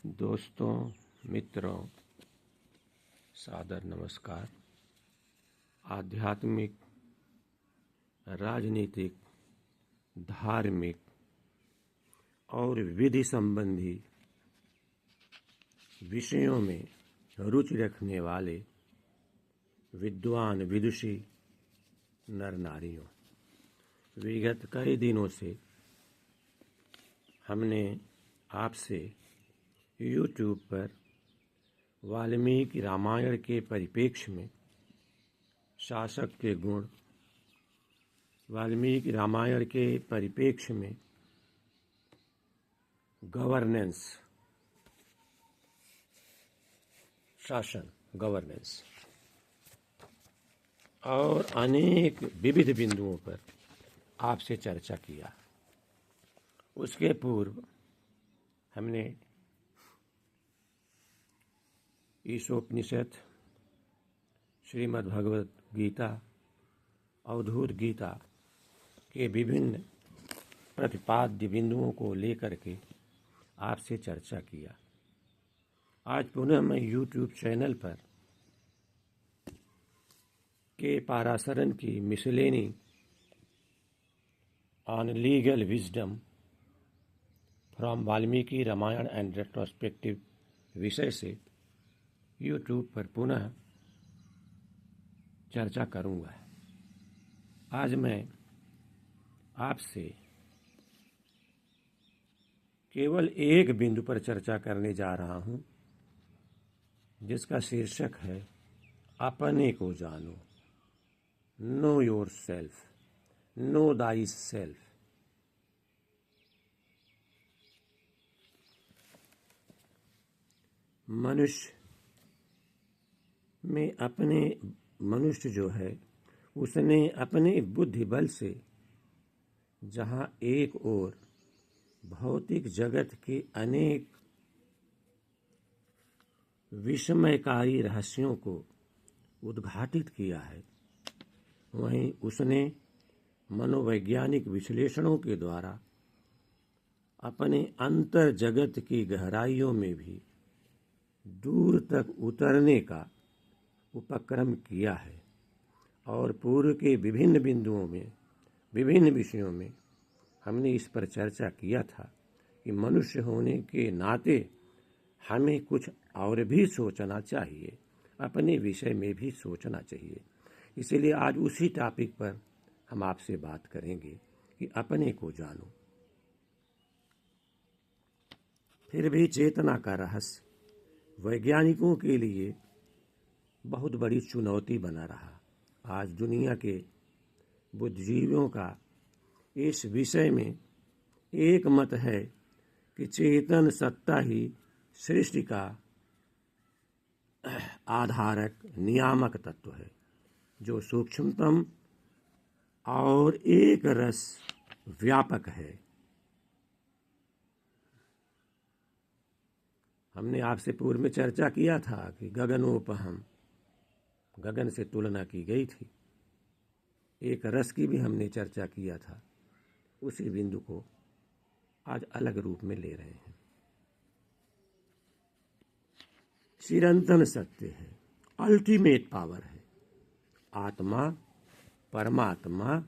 दोस्तों, मित्रों, सादर नमस्कार। आध्यात्मिक, राजनीतिक, धार्मिक और विधि संबंधी विषयों में रुचि रखने वाले विद्वान विदुषी नर नारियों, विगत कई दिनों से हमने आपसे YouTube पर वाल्मीकि रामायण के परिप्रेक्ष्य में शासक के गुण, वाल्मीकि रामायण के परिप्रेक्ष्य में गवर्नेंस, शासन गवर्नेंस और अनेक विविध बिंदुओं पर आपसे चर्चा किया। उसके पूर्व हमने ईशोपनिषद, श्रीमद् भगवद गीता, अवधूत गीता के विभिन्न प्रतिपाद्य बिंदुओं को लेकर के आपसे चर्चा किया। आज पुनः मैं YouTube चैनल पर के पाराशरन की miscellany on legal wisdom from Valmiki Ramayana and retrospective विषय से YouTube पर पुनः चर्चा करूंगा। आज मैं आपसे केवल एक बिंदु पर चर्चा करने जा रहा हूं, जिसका शीर्षक है अपने को जानो। Know your self, no thy self. मनुष्य जो है, उसने अपने बुद्धि बल से जहाँ एक ओर भौतिक जगत के अनेक विस्मयकारी रहस्यों को उद्घाटित किया है, वहीं उसने मनोवैज्ञानिक विश्लेषणों के द्वारा अपने अंतर जगत की गहराइयों में भी दूर तक उतरने का उपक्रम किया है। और पूर्व के विभिन्न बिंदुओं में, विभिन्न विषयों में हमने इस पर चर्चा किया था कि मनुष्य होने के नाते हमें कुछ और भी सोचना चाहिए, अपने विषय में भी सोचना चाहिए। इसीलिए आज उसी टॉपिक पर हम आपसे बात करेंगे कि अपने को जानो। फिर भी चेतना का रहस्य वैज्ञानिकों के लिए बहुत बड़ी चुनौती बना रहा। आज दुनिया के बुद्धिजीवियों का इस विषय में एक मत है कि चेतन सत्ता ही सृष्टि का आधारक नियामक तत्व है, जो सूक्ष्मतम और एक रस व्यापक है। हमने आपसे पूर्व में चर्चा किया था कि गगनोपहम, गगन से तुलना की गई थी। एक रस की भी हमने चर्चा किया था। उसी बिंदु को आज अलग रूप में ले रहे हैं। चिरंतन सत्य है, अल्टीमेट पावर है। आत्मा, परमात्मा,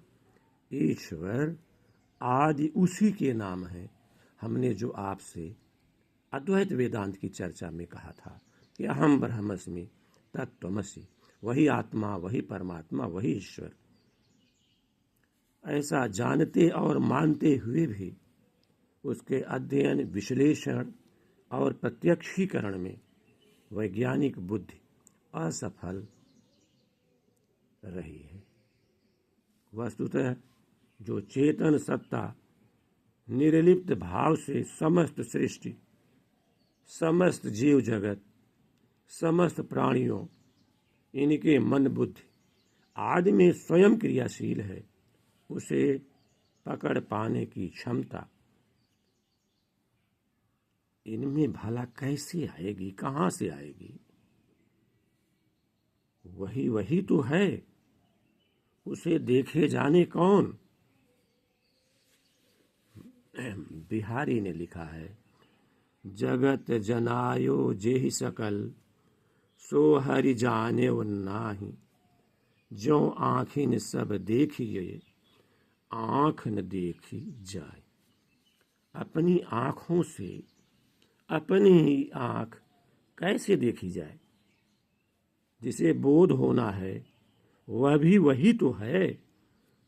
ईश्वर आदि उसी के नाम है। हमने जो आपसे अद्वैत वेदांत की चर्चा में कहा था कि अहम ब्रह्मस्मि तत्त्वमसि, वही आत्मा, वही परमात्मा, वही ईश्वर। ऐसा जानते और मानते हुए भी उसके अध्ययन, विश्लेषण और प्रत्यक्षीकरण में वैज्ञानिक बुद्धि असफल रही है। वस्तुतः जो चेतन सत्ता निर्लिप्त भाव से समस्त सृष्टि, समस्त जीव जगत, समस्त प्राणियों, इनके मन बुद्धि आदि में स्वयं क्रियाशील है, उसे पकड़ पाने की क्षमता इनमें भला कैसे आएगी, कहाँ से आएगी? वही वही तो है, उसे देखे जाने कौन। बिहारी ने लिखा है जगत जनायो जेहि सकल, सो हरि जाने नाही। जो आँखिन सब देखिए, आँख न देखी जाए। अपनी आँखों से अपनी ही आँख कैसे देखी जाए? जिसे बोध होना है वह भी वही तो है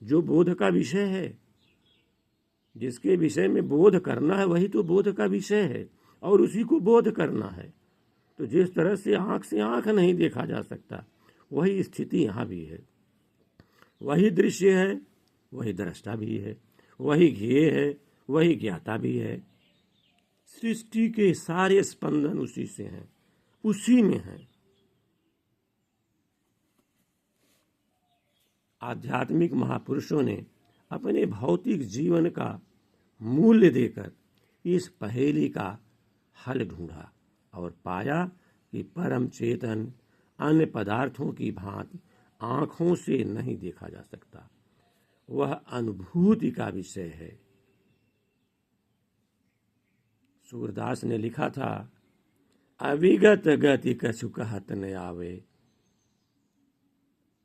जो बोध का विषय है। जिसके विषय में बोध करना है वही तो बोध का विषय है और उसी को बोध करना है। तो जिस तरह से आँख नहीं देखा जा सकता, वही स्थिति यहाँ भी है। वही दृश्य है, वही दृष्टा भी है, वही ज्ञेय है, वही ज्ञाता भी है। सृष्टि के सारे स्पंदन उसी से हैं, उसी में हैं। आध्यात्मिक महापुरुषों ने अपने भौतिक जीवन का मूल्य देकर इस पहेली का हल ढूंढा और पाया कि परम चेतन अन्य पदार्थों की भांति आँखों से नहीं देखा जा सकता, वह अनुभूति का विषय है। सूरदास ने लिखा था, अविगत गति कछु कहत न आवे।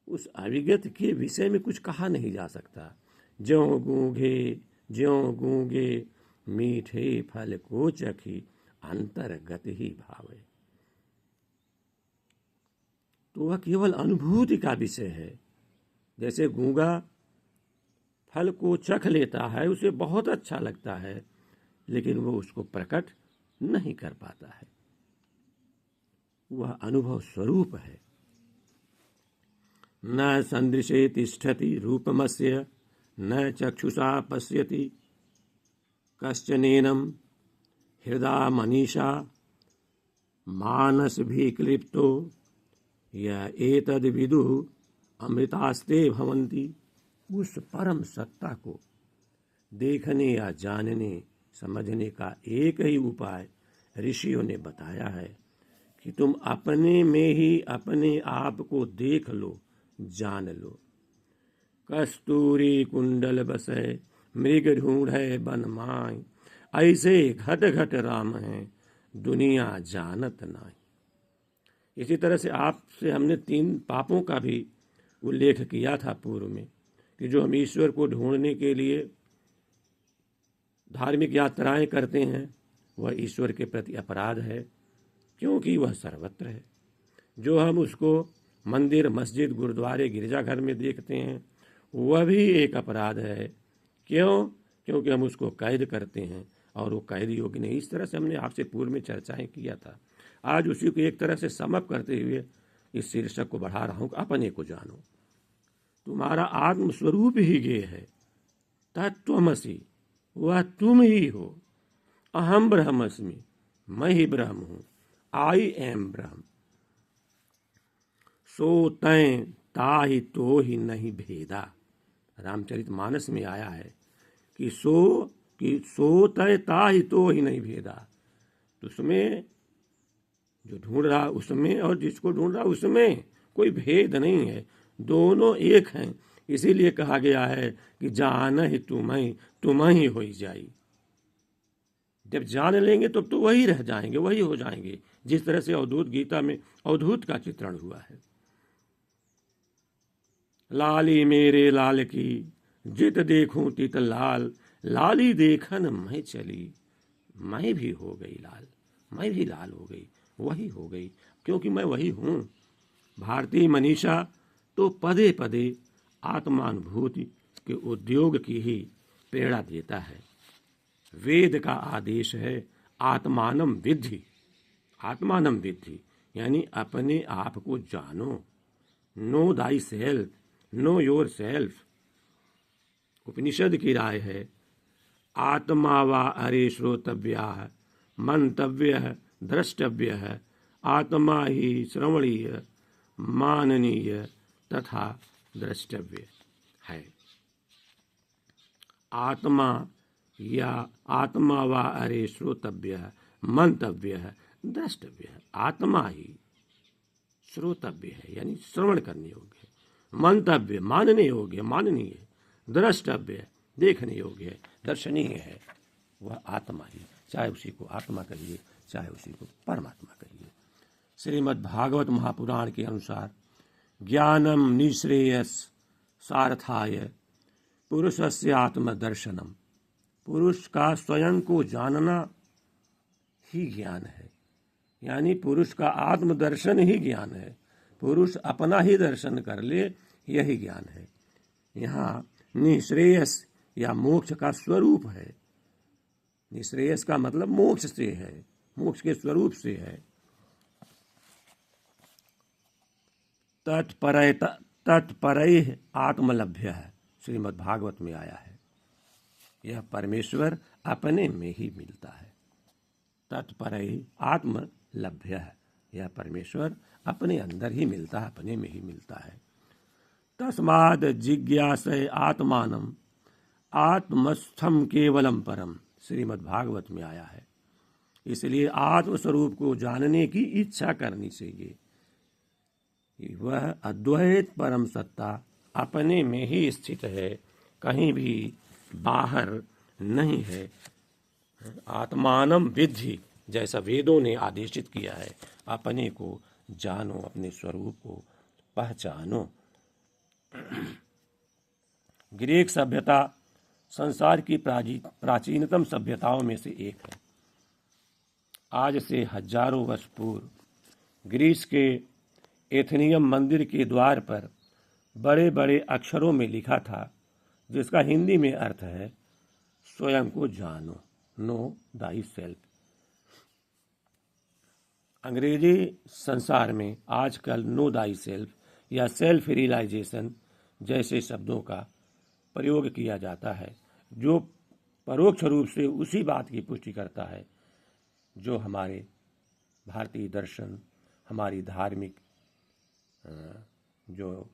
उस अविगत के विषय में कुछ कहा नहीं जा सकता। ज्यों गूंगे मीठे फल को चखी, अंतर्गत ही भावे। तो वह केवल अनुभूति का विषय है। जैसे गूंगा फल को चख लेता है, उसे बहुत अच्छा लगता है, लेकिन वो उसको प्रकट नहीं कर पाता है। वह अनुभव स्वरूप है। न सदृशे तिष्ठति रूपमस्य, न चक्षुषा पश्यति कश्चनेनं, हृदा मनीषा मानस भी क्लिप्तो, यह एतद विदुः अमृतास्ते भवन्ति। उस परम सत्ता को देखने या जानने समझने का एक ही उपाय ऋषियों ने बताया है कि तुम अपने में ही अपने आप को देख लो, जान लो। कस्तूरी कुंडल बसै, मृग ढूंढै बन माय, ऐसे घट घट राम है, दुनिया जानत नाई। इसी तरह से आपसे हमने 3 पापों का भी उल्लेख किया था पूर्व में, कि जो हम ईश्वर को ढूंढने के लिए धार्मिक यात्राएं करते हैं, वह ईश्वर के प्रति अपराध है, क्योंकि वह सर्वत्र है। जो हम उसको मंदिर, मस्जिद, गुरुद्वारे, गिरजाघर में देखते हैं, वह भी एक अपराध है। क्यों? क्योंकि हम उसको कैद करते हैं और वो कैद योग्य नहीं। इस तरह से हमने आपसे पूर्व में चर्चाएं किया था। आज उसी को एक तरह से समअप करते हुए इस शीर्षक को बढ़ा रहा हूँ, अपने को जानो। तुम्हारा आत्मस्वरूप ही ये है, तत्त्वमसि, वह तुम ही हो। अहम ब्रह्मस्मि, मैं ही ब्रह्म हूँ, आई एम ब्रह्म। सो तय ताहि तो ही नहीं भेदा। रामचरितमानस में आया है कि सो तय ताहि तो ही नहीं भेदा। तो उसमें जो ढूंढ रहा उसमें और जिसको ढूंढ रहा उसमें कोई भेद नहीं है, दोनों एक हैं। इसीलिए कहा गया है कि जान ही तुम ही हो जाई। जब जान लेंगे तब तो वही रह जाएंगे, वही हो जाएंगे। जिस तरह से अवधूत गीता में अवधूत का चित्रण हुआ है। लाली मेरे लाल की, जित देखूं तित लाल, लाली देखन मैं चली, मैं भी हो गई लाल, मैं भी लाल हो गई, वही हो गई, क्योंकि मैं वही हूँ। भारतीय मनीषा तो पदे पदे आत्मानुभूति के उद्योग की ही प्रेरणा देता है। वेद का आदेश है, आत्मानं विद्धि। आत्मानं विद्धि यानी अपने आप को जानो। Know thyself, know yourself. Upanishad की राय है, आत्मा वा अरे श्रोतव्य, मंतव्य, द्रष्टव्य, आत्मा ही श्रवणीय, माननीय तथा द्रष्टव्य है। आत्मा वा अरे श्रोतव्य, मंतव्य, द्रष्टव्य। आत्मा ही श्रोतव्य है यानी श्रवण करने योग्य है, मंतव्य मानने योग्य, माननीय, द्रष्टव्य देखने योग्य है, दर्शनीय है, वह आत्मा ही चाहे उसी को आत्मा कहिए, चाहे उसी को परमात्मा कहिए। श्रीमद् भागवत महापुराण के अनुसार ज्ञानम निःश्रेयस सारथाय पुरुषस्य आत्मदर्शनम, पुरुष का स्वयं को जानना ही ज्ञान है, यानी पुरुष का आत्मदर्शन ही ज्ञान है। पुरुष अपना ही दर्शन कर ले, यही ज्ञान है। यहाँ निःश्रेयस या मोक्ष का स्वरूप है। निःश्रेयस का मतलब मोक्ष से है, मोक्ष के स्वरूप से है। तत्परैः आत्मलभ्य है, श्रीमद् भागवत में आया है। यह परमेश्वर अपने में ही मिलता है। तत्परैः आत्मलभ्य है, यह परमेश्वर अपने अंदर ही मिलता है, अपने में ही मिलता है। तस्माद् जिज्ञासय आत्मानम आत्मस्थम केवलम परम, श्रीमद् भागवत में आया है। इसलिए आत्मस्वरूप को जानने की इच्छा करनी चाहिए। वह अद्वैत परम सत्ता अपने में ही स्थित है, कहीं भी बाहर नहीं है। आत्मानम विद्धि, जैसा वेदों ने आदेशित किया है, अपने को जानो, अपने स्वरूप को पहचानो। ग्रीक सभ्यता संसार की प्राचीनतम सभ्यताओं में से एक है। आज से हजारों वर्ष पूर्व ग्रीस के एथेनियम मंदिर के द्वार पर बड़े बड़े अक्षरों में लिखा था, जिसका हिंदी में अर्थ है स्वयं को जानो, नो दाई सेल्फ। अंग्रेजी संसार में आजकल नो दाई सेल्फ या सेल्फ रियलाइजेशन जैसे शब्दों का प्रयोग किया जाता है, जो परोक्ष रूप से उसी बात की पुष्टि करता है जो हमारे भारतीय दर्शन, हमारी धार्मिक जो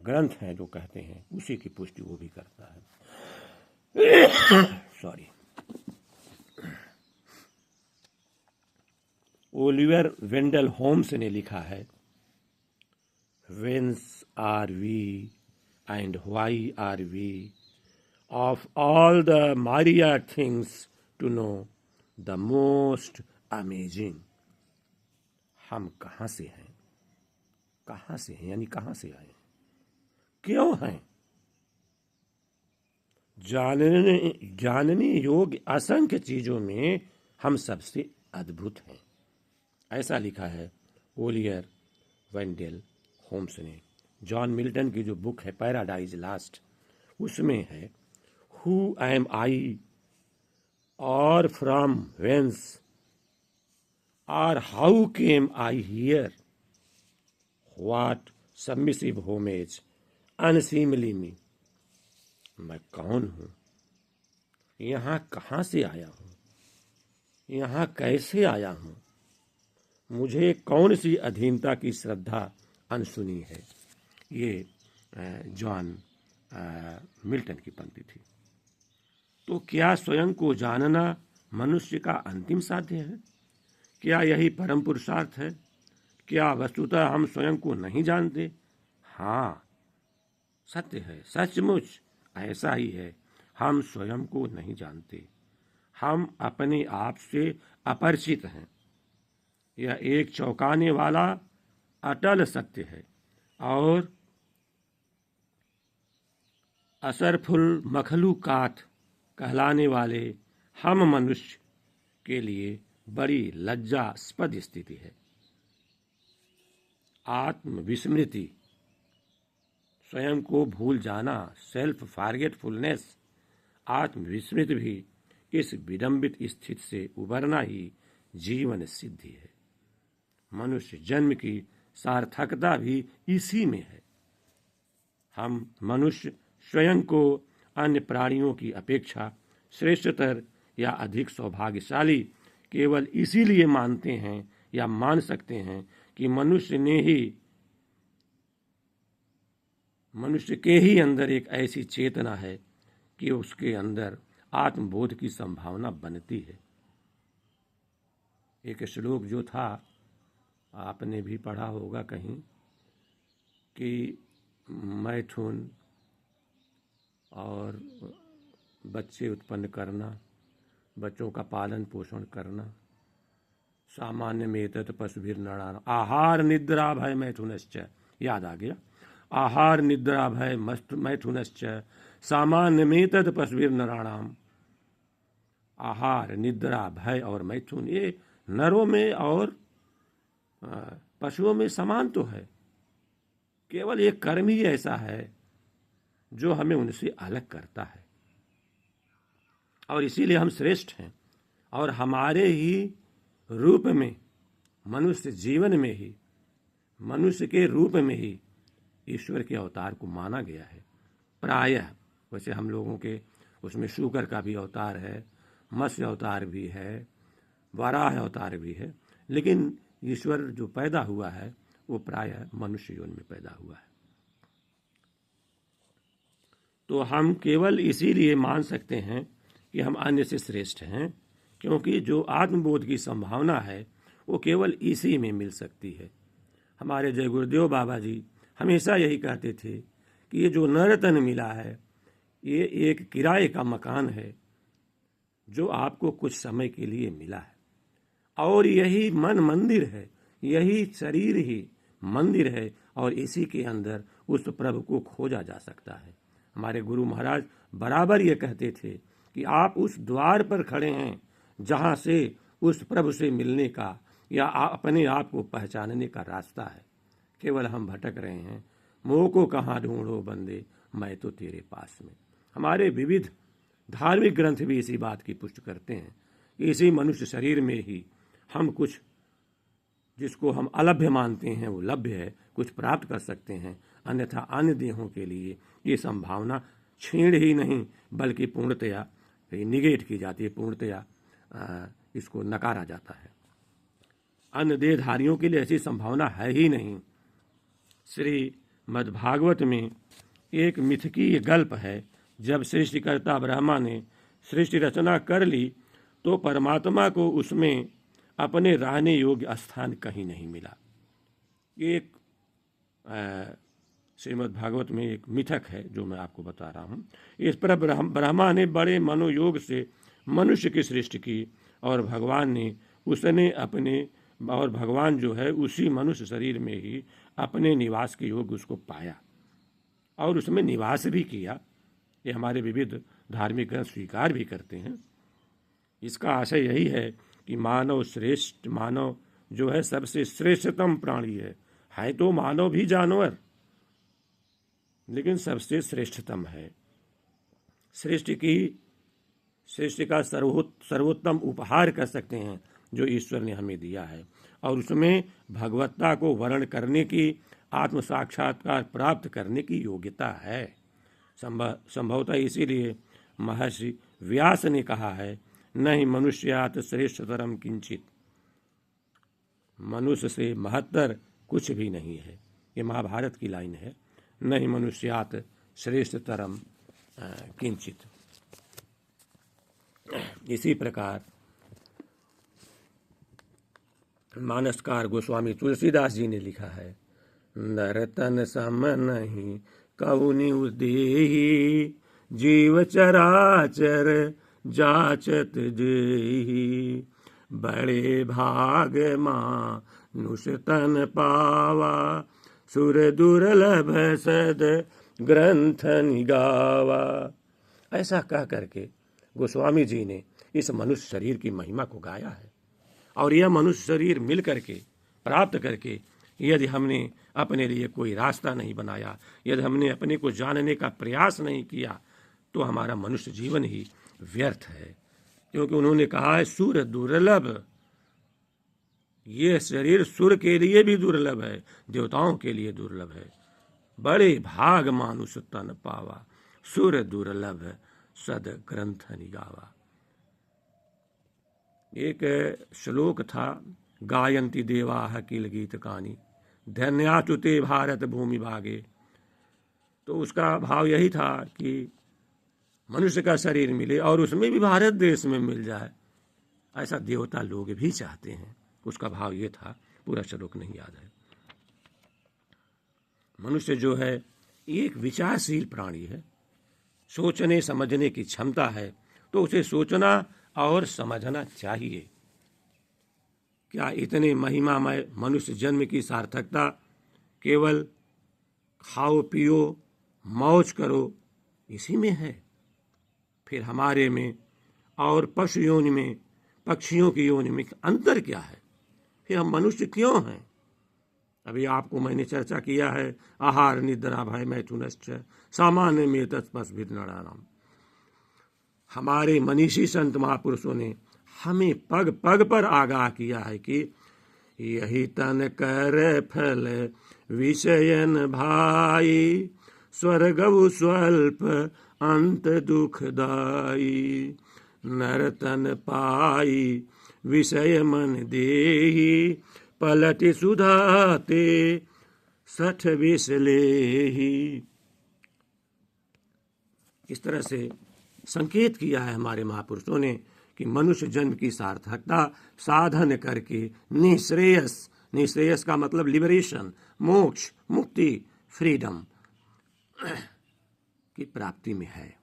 ग्रंथ हैं जो कहते हैं, उसी की पुष्टि वो भी करता है। सॉरी। ओलिवर वेंडल होम्स ने लिखा है, whence are we and why are we of all the myriad things to know the most amazing. हम कहाँ से हैं, कहाँ से हैं यानी कहाँ से आए, क्यों हैं, जानने योग्य असंख्य चीजों में हम सबसे अद्भुत हैं। ऐसा लिखा है ओलिवर वेंडल होम्स ने। जॉन मिल्टन की जो बुक है पैराडाइज लास्ट, उसमें है हु एम आई और फ्रॉम वेंस और how came I here, what submissive homage unseemly me. मैं कौन हूं, यहां कहां से आया हूं, यहां कैसे आया हूं, मुझे कौन सी अधीनता की श्रद्धा अनसुनी है। ये जॉन मिल्टन की पंक्ति थी। तो क्या स्वयं को जानना मनुष्य का अंतिम साध्य है? क्या यही परम पुरुषार्थ है? क्या वस्तुतः हम स्वयं को नहीं जानते? हाँ, सत्य है, सचमुच ऐसा ही है। हम स्वयं को नहीं जानते, हम अपने आप से अपरिचित हैं। यह एक चौंकाने वाला अटल सत्य है और असरफुल मखलूकात कहलाने वाले हम मनुष्य के लिए बड़ी लज्जास्पद स्थिति है। आत्मविस्मृति, स्वयं को भूल जाना, सेल्फ फॉरगेटफुलनेस, आत्मविस्मृत भी इस विडंबित स्थिति से उबरना ही जीवन सिद्धि है। मनुष्य जन्म की सार्थकता भी इसी में है। हम मनुष्य स्वयं को अन्य प्राणियों की अपेक्षा श्रेष्ठतर या अधिक सौभाग्यशाली केवल इसीलिए मानते हैं या मान सकते हैं कि मनुष्य के ही अंदर एक ऐसी चेतना है कि उसके अंदर आत्मबोध की संभावना बनती है। एक श्लोक जो था, आपने भी पढ़ा होगा कहीं, कि मैथुन और बच्चे उत्पन्न करना बच्चों का पालन पोषण करना, सामान्य में तत् पशुभिर नराणाम, आहार निद्रा भय मैथुनश्च, याद आ गया, आहार निद्रा भय मैथुनश्च सामान्य में तत् पशुभिर नराणाम। आहार निद्रा भय और मैथुन ये नरों में और पशुओं में समान तो है, केवल एक कर्म ही ऐसा है जो हमें उनसे अलग करता है, और इसीलिए हम श्रेष्ठ हैं। और हमारे ही रूप में, मनुष्य जीवन में ही, मनुष्य के रूप में ही ईश्वर के अवतार को माना गया है। प्रायः वैसे हम लोगों के उसमें शूकर का भी अवतार है, मत्स्य अवतार भी है, वराह अवतार भी है, लेकिन ईश्वर जो पैदा हुआ है वो प्रायः मनुष्य योनि में पैदा हुआ है। तो हम केवल इसीलिए मान सकते हैं कि हम अन्य से श्रेष्ठ हैं, क्योंकि जो आत्मबोध की संभावना है वो केवल इसी में मिल सकती है। हमारे जय गुरुदेव बाबा जी हमेशा यही कहते थे कि ये जो नरतन मिला है ये एक किराए का मकान है जो आपको कुछ समय के लिए मिला है, और यही मन मंदिर है, यही शरीर ही मंदिर है, और इसी के अंदर उस प्रभु को खोजा जा सकता है। हमारे गुरु महाराज बराबर ये कहते थे कि आप उस द्वार पर खड़े हैं जहाँ से उस प्रभु से मिलने का या अपने आप को पहचानने का रास्ता है। केवल हम भटक रहे हैं, मोह को कहाँ ढूंढो बंदे, मैं तो तेरे पास में। हमारे विविध धार्मिक ग्रंथ भी इसी बात की पुष्टि करते हैं कि इसी मनुष्य शरीर में ही हम कुछ जिसको हम अलभ्य मानते हैं वो लभ्य है, कुछ प्राप्त कर सकते हैं, अन्यथा अन्य देहों के लिए ये संभावना क्षीण ही नहीं बल्कि पूर्णतया निगेट की जाती है, पूर्णतया इसको नकारा जाता है। अन्य देहधारियों के लिए ऐसी संभावना है ही नहीं। श्री मद्भागवत में एक मिथकीय गल्प है, जब सृष्टिकर्ता ब्रह्मा ने सृष्टि रचना कर ली तो परमात्मा को उसमें अपने रहने योग्य स्थान कहीं नहीं मिला। एक श्रीमद् भागवत में एक मिथक है जो मैं आपको बता रहा हूँ। इस पर ब्रह्मा ने बड़े मनोयोग से मनुष्य की सृष्टि की, और भगवान जो है उसी मनुष्य शरीर में ही अपने निवास के योग्य उसको पाया और उसमें निवास भी किया। ये हमारे विविध धार्मिक ग्रंथ स्वीकार भी करते हैं। इसका आशय यही है कि मानव जो है सबसे श्रेष्ठतम प्राणी है तो मानव भी जानवर, लेकिन सबसे श्रेष्ठतम है। सृष्टि का सर्वोत्तम उपहार कर सकते हैं जो ईश्वर ने हमें दिया है, और उसमें भगवत्ता को वर्ण करने की, आत्म साक्षात्कार प्राप्त करने की योग्यता है। संभवतः इसीलिए महर्षि व्यास ने कहा है, नहीं मनुष्यात श्रेष्ठतरम किंचित, मनुष्य से महत्तर कुछ भी नहीं है। ये महाभारत की लाइन है, नहीं मनुष्यात श्रेष्ठतरम किंचित। इसी प्रकार मानसकार गोस्वामी तुलसीदास जी ने लिखा है, नरतन सम नहीं कउनि उदेहि, जीव चराचर जाचत जेहि, बड़े भाग मानुष तन पावा, सुर दुर्लभ सद ग्रंथ निगावा। ऐसा कह करके गोस्वामी जी ने इस मनुष्य शरीर की महिमा को गाया है। और यह मनुष्य शरीर मिल करके, प्राप्त करके, यदि हमने अपने लिए कोई रास्ता नहीं बनाया, यदि हमने अपने को जानने का प्रयास नहीं किया, तो हमारा मनुष्य जीवन ही व्यर्थ है। क्योंकि उन्होंने कहा है सुर दुर्लभ, ये शरीर सुर के लिए भी दुर्लभ है, देवताओं के लिए दुर्लभ है। बड़े भाग मानुष तन पावा, सुर दुर्लभ सद ग्रंथ निगावा। एक श्लोक था, गायंती देवाः किल गीत कानी, धन्याच्युते भारत भूमि भागे। तो उसका भाव यही था कि मनुष्य का शरीर मिले और उसमें भी भारत देश में मिल जाए, ऐसा देवता लोग भी चाहते हैं। उसका भाव ये था, पूरा श्लोक नहीं याद है। मनुष्य जो है एक विचारशील प्राणी है, सोचने समझने की क्षमता है, तो उसे सोचना और समझना चाहिए। क्या इतने महिमामय मनुष्य जन्म की सार्थकता केवल खाओ पियो मौज करो इसी में है? फिर हमारे में और पशु योनि में, पक्षियों की योनि में अंतर क्या है? फिर हम मनुष्य क्यों हैं? अभी आपको मैंने चर्चा किया है, आहार निद्रा भय मैथुनश्च सामान्य में तत्पस्भिद नराणाम। हमारे मनीषी संत महापुरुषों ने हमें पग पग पर आगाह किया है कि यही तन कर फल विषयन भाई, स्वर्गव स्वल्प अंत दुखदाई। नर तन पाई विषय मन देही, पलटि सुधाते सठ विष लेही। इस तरह से संकेत किया है हमारे महापुरुषों ने कि मनुष्य जन्म की सार्थकता साधन करके निश्रेयस, निश्रेयस का मतलब लिबरेशन, मोक्ष, मुक्ति, फ्रीडम की प्राप्ति में है।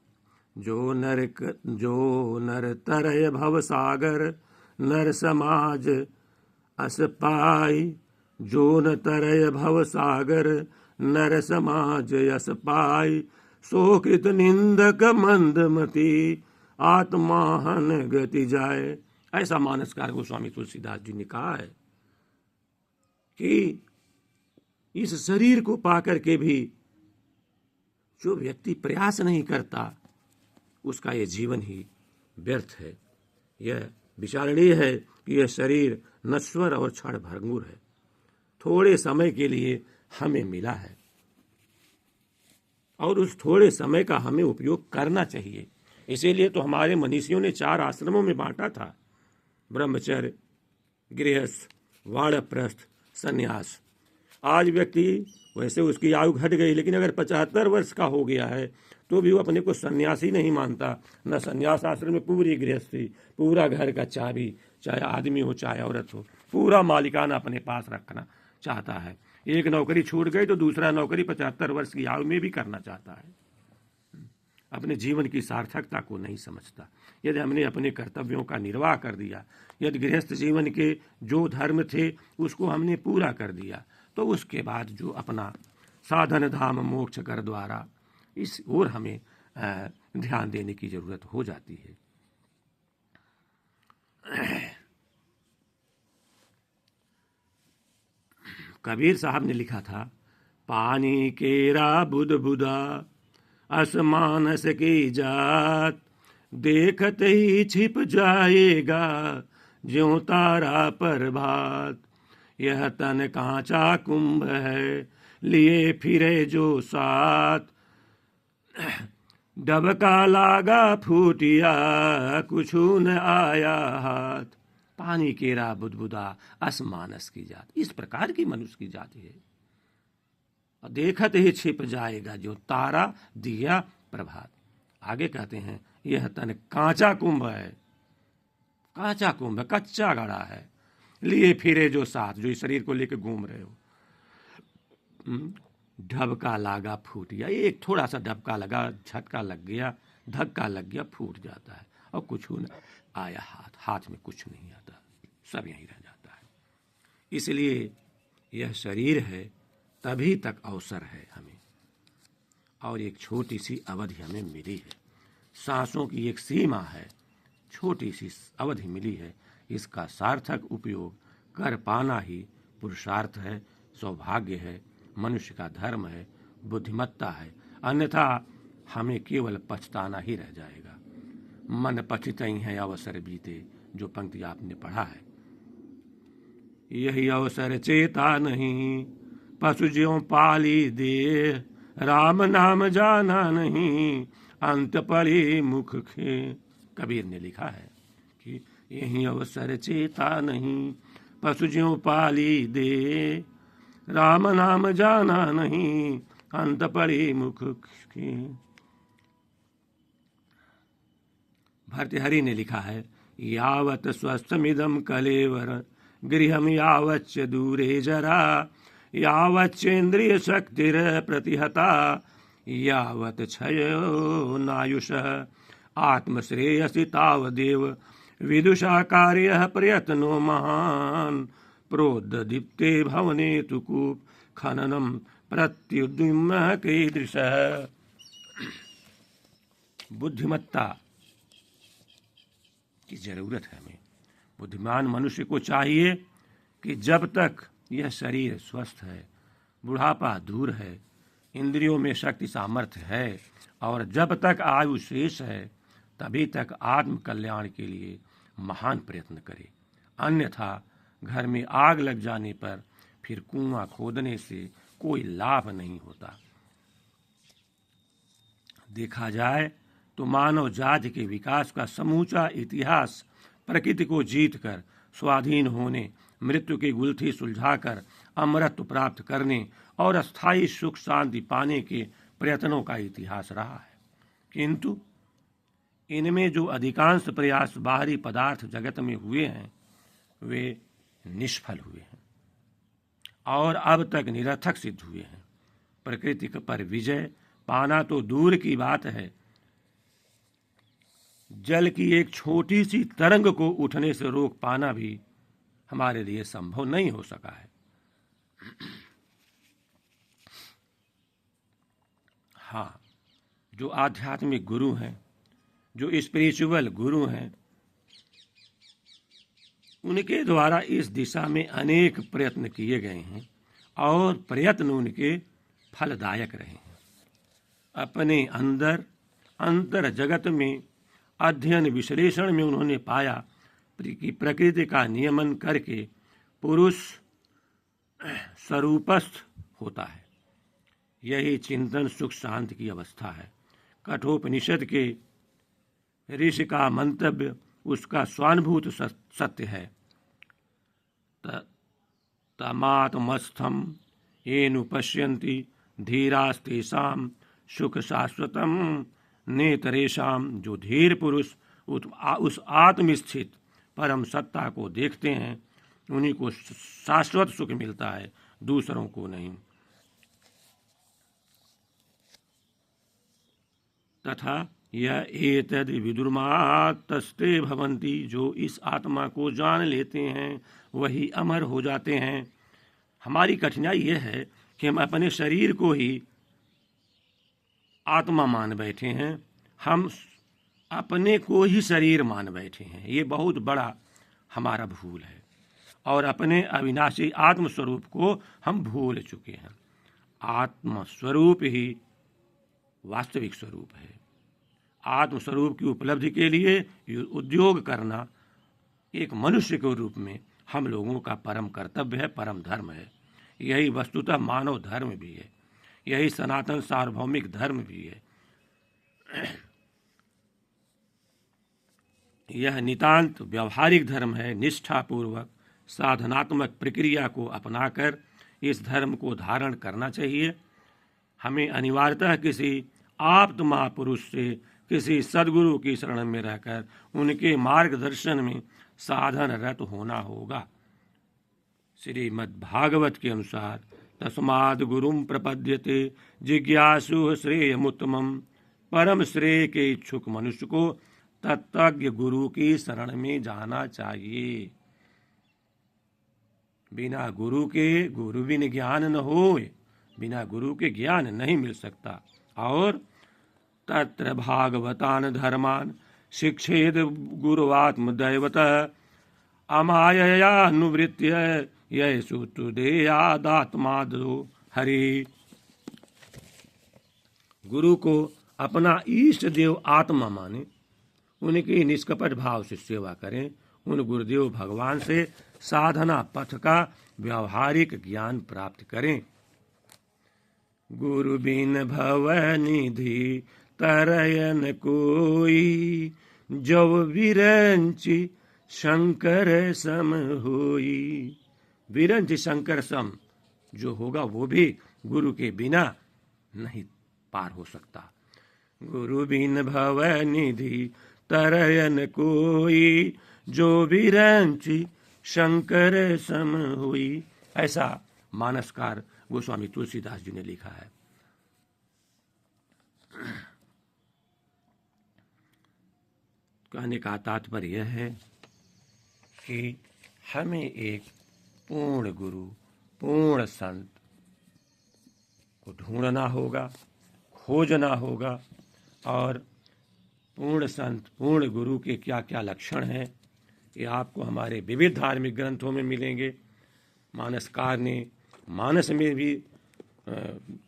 जो नर तरय भव सागर, नर समाज अस पाई। जो न तरय भव सागर, नर समाज यस पाई। सो कृत निंदक मंदमती, आत्माहन गति जाए। ऐसा मानसकार गोस्वामी तुलसीदास जी ने कहा है कि इस शरीर को पाकर के भी जो व्यक्ति प्रयास नहीं करता उसका यह जीवन ही व्यर्थ है। यह विचारणीय है कि यह शरीर नश्वर और क्षण भंगुर है, थोड़े समय के लिए हमें मिला है और उस थोड़े समय का हमें उपयोग करना चाहिए। इसीलिए तो हमारे मनीषियों ने 4 आश्रमों में बांटा था, ब्रह्मचर्य, गृहस्थ, वानप्रस्थ, संन्यास। आज व्यक्ति वैसे उसकी आयु घट गई, लेकिन अगर 75 वर्ष का हो गया है तो भी वो अपने को सन्यासी नहीं मानता। न संन्यास आश्रम में पूरी गृहस्थी, पूरा घर का चाबी, चाहे आदमी हो चाहे औरत हो, पूरा मालिकाना अपने पास रखना चाहता है। एक नौकरी छूट गई तो दूसरा नौकरी 75 वर्ष की आयु में भी करना चाहता है। अपने जीवन की सार्थकता को नहीं समझता। यदि हमने अपने कर्तव्यों का निर्वाह कर दिया, यदि गृहस्थ जीवन के जो धर्म थे उसको हमने पूरा कर दिया, तो उसके बाद जो अपना साधन धाम मोक्ष कर द्वारा इस ओर हमें ध्यान देने की जरूरत हो जाती है। कबीर साहब ने लिखा था, पानी केरा बुध बुधा असमानस की जात, देखते ही छिप जाएगा ज्यों तारा प्रभात। यह तन कांचा कुंभ है लिए फिरे जो साथ, डबका लागा फूटिया कुछू न आया हाथ। पानी केरा बुदबुदा असमानस की जात, इस प्रकार की मनुष्य की जाति है। और देखते ही छिप जाएगा जो तारा दिया प्रभात। आगे कहते हैं, यह तन कांचा कुंभ है, कांचा कुंभ है, कच्चा घड़ा है, लिए फिरे जो साथ, जो इस शरीर को लेकर घूम रहे हो। ढबका लागा फूट गया, एक थोड़ा सा ढबका लगा, झटका लग गया, धक्का लग गया, फूट जाता है। और कुछ न आया हाथ, हाथ में कुछ नहीं आता, सब यहीं रह जाता है। इसलिए यह शरीर है, तभी तक अवसर है हमें, और एक छोटी सी अवधि हमें मिली है। सांसों की एक सीमा है, छोटी सी अवधि मिली है। इसका सार्थक उपयोग कर पाना ही पुरुषार्थ है, सौभाग्य है, मनुष्य का धर्म है, बुद्धिमत्ता है। अन्यथा हमें केवल पछताना ही रह जाएगा। मन पछितई है अवसर बीते, जो पंक्ति आपने पढ़ा है। यही अवसर चेता नहीं, पशु ज्यों पाली दे, राम नाम जाना नहीं, अंत पड़ी मुख खे। कबीर ने लिखा है कि यही अवसर चेता नहीं, पशु ज्यों पाली दे, राम नाम जाना नहीं, अंत पड़ी मुख खे। भर्तृहरि ने लिखा है, यावत स्वस्थमिदं कलेवर, गृहम यावच्च दूरे जरा, यावच्चेन्द्रिय शक्तिर प्रतिहता, यावत क्षयो नायुष, आत्मश्रेयसि तावदेव विदुषा कार्यः प्रयत्नो महान् प्रोद्दीप्ते भवने तु कूप खननम प्रत्युद्यम्य कीदृशः। बुद्धिमत्ता की जरूरत है हमें। बुद्धिमान मनुष्य को चाहिए कि जब तक यह शरीर स्वस्थ है, बुढ़ापा दूर है, इंद्रियों में शक्ति सामर्थ्य है और जब तक आयु शेष है, तभी तक आत्म कल्याण के लिए महान प्रयत्न करे। अन्यथा घर में आग लग जाने पर फिर कुआं खोदने से कोई लाभ नहीं होता। देखा जाए तो मानव जाति के विकास का समूचा इतिहास प्रकृति को जीतकर स्वाधीन होने, मृत्यु की गुलथी सुलझाकर अमरत्व प्राप्त करने और अस्थायी सुख शांति पाने के प्रयत्नों का इतिहास रहा है। किंतु इनमें जो अधिकांश प्रयास बाहरी पदार्थ जगत में हुए हैं, वे निष्फल हुए हैं और अब तक निरर्थक सिद्ध हुए हैं। प्रकृति पर विजय पाना तो दूर की बात है, जल की एक छोटी सी तरंग को उठने से रोक पाना भी हमारे लिए संभव नहीं हो सका है। हाँ, जो आध्यात्मिक गुरु हैं, जो स्पिरिचुअल गुरु हैं, उनके द्वारा इस दिशा में अनेक प्रयत्न किए गए हैं और प्रयत्न उनके फलदायक रहे हैं। अपने अंदर अंतर जगत में अध्ययन विश्लेषण में उन्होंने पाया कि प्रकृति का नियमन करके पुरुष स्वरूपस्थ होता है। यही चिंतन सुख शांति की अवस्था है। कठोपनिषद के ऋषि का मंतव्य उसका स्वानुभूत सत्य है। तमात्मस्थम येनु पश्यन्ति धीरास्तेषां सुख शाश्वतम नेतरेषाम। जो धीर पुरुष उस आत्मस्थित परम सत्ता को देखते हैं, उन्हीं को शाश्वत सुख मिलता है, दूसरों को नहीं। तथा यह एतद् विदुर्मात्तस्ते भवन्ति। जो इस आत्मा को जान लेते हैं वही अमर हो जाते हैं। हमारी कठिनाई यह है कि हम अपने शरीर को ही आत्मा मान बैठे हैं, हम अपने को ही शरीर मान बैठे हैं। ये बहुत बड़ा हमारा भूल है और अपने अविनाशी आत्मस्वरूप को हम भूल चुके हैं। आत्मस्वरूप ही वास्तविक स्वरूप है। आत्मस्वरूप की उपलब्धि के लिए उद्योग करना एक मनुष्य के रूप में हम लोगों का परम कर्तव्य है, परम धर्म है। यही वस्तुतः मानव धर्म भी है, यही सनातन सार्वभौमिक धर्म भी है। यह नितांत व्यवहारिक धर्म है। निष्ठापूर्वक साधनात्मक प्रक्रिया को अपनाकर इस धर्म को धारण करना चाहिए। हमें अनिवार्यतः किसी आप्त महापुरुष से, किसी सद्गुरु की शरण में रहकर उनके मार्गदर्शन में साधन रत होना होगा। श्रीमद् भागवत के अनुसार तस्माद् गुरुं प्रपद्यते जिज्ञासु श्रेयमुत्तमम्। परम श्रेय के इच्छुक मनुष्य को तत्ज्ञ गुरु की शरण में जाना चाहिए। बिना गुरु के गुरु बिन ज्ञान न होय। बिना गुरु के ज्ञान नहीं मिल सकता। और तत्र भागवतान धर्मान शिक्षेद गुरुवात्मदैवतः अमाययानुवृत्य येषु तुदेयादात्मादो हरि। गुरु को अपना इष्ट देव आत्मा माने, उनकी निष्कपट भाव से सेवा करें। उन गुरुदेव भगवान से साधना पथ का व्यावहारिक ज्ञान प्राप्त करें। गुरु बिन भव निधि तरयन कोई, जव विरंचि शंकर सम होई। विरंचि शंकर सम जो होगा वो भी गुरु के बिना नहीं पार हो सकता। गुरु बिन भव निधि तरयन कोई, जो विरंचि शंकर सम हुई। ऐसा मानसकार गोस्वामी तुलसीदास जी ने लिखा है। कहने का तात्पर्य यह है कि हमें एक पूर्ण गुरु, पूर्ण संत को ढूंढना होगा, खोजना होगा। और पूर्ण संत, पूर्ण गुरु के क्या क्या लक्षण हैं, ये आपको हमारे विविध धार्मिक ग्रंथों में मिलेंगे। मानसकार ने मानस में भी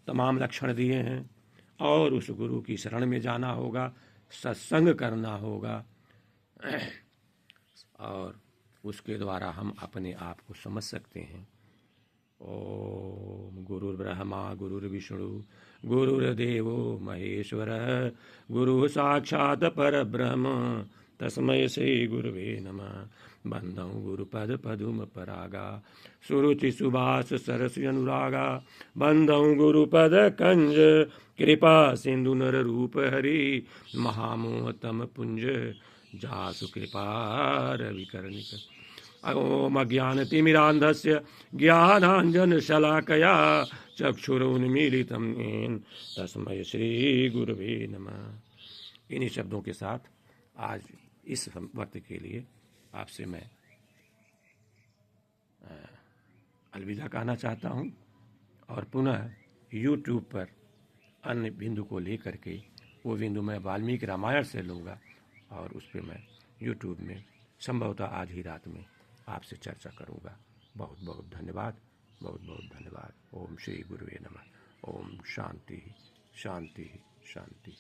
तमाम लक्षण दिए हैं। और उस गुरु की शरण में जाना होगा, सत्संग करना होगा, और उसके द्वारा हम अपने आप को समझ सकते हैं। ओम गुरुर्ब्रह्मा गुरुर्विष्णु गुरुर्देवो महेश्वरः गुरु साक्षात् परब्रह्म तस्मै श्री गुरुवे नमः। बंदौ गुरुपद पदुम परागा सुरुचि सुभाष सरसि अनुरागा। बंदौ गुरुपद कंज कृपा सिंधु नर रूप हरि। महामोह तम पुंज जासु कृपा रविकर्णिक। ओम अज्ञानतिमिरान्धस्य ज्ञानाञ्जनशलाकया चक्षुरुन्मीलितं येन तस्मै श्री गुरुवे नमः। इन्हीं शब्दों के साथ आज इस वक्त के लिए आपसे मैं अलविदा कहना चाहता हूँ। और पुनः YouTube पर अन्य बिंदु को लेकर के, वो बिंदु मैं वाल्मीकि रामायण से लूँगा और उस पर मैं YouTube में संभवतः आज ही रात में आपसे चर्चा करूँगा। बहुत बहुत धन्यवाद, बहुत बहुत धन्यवाद। ओम श्री गुरुवे नमः। ओम शांति शांति शांति।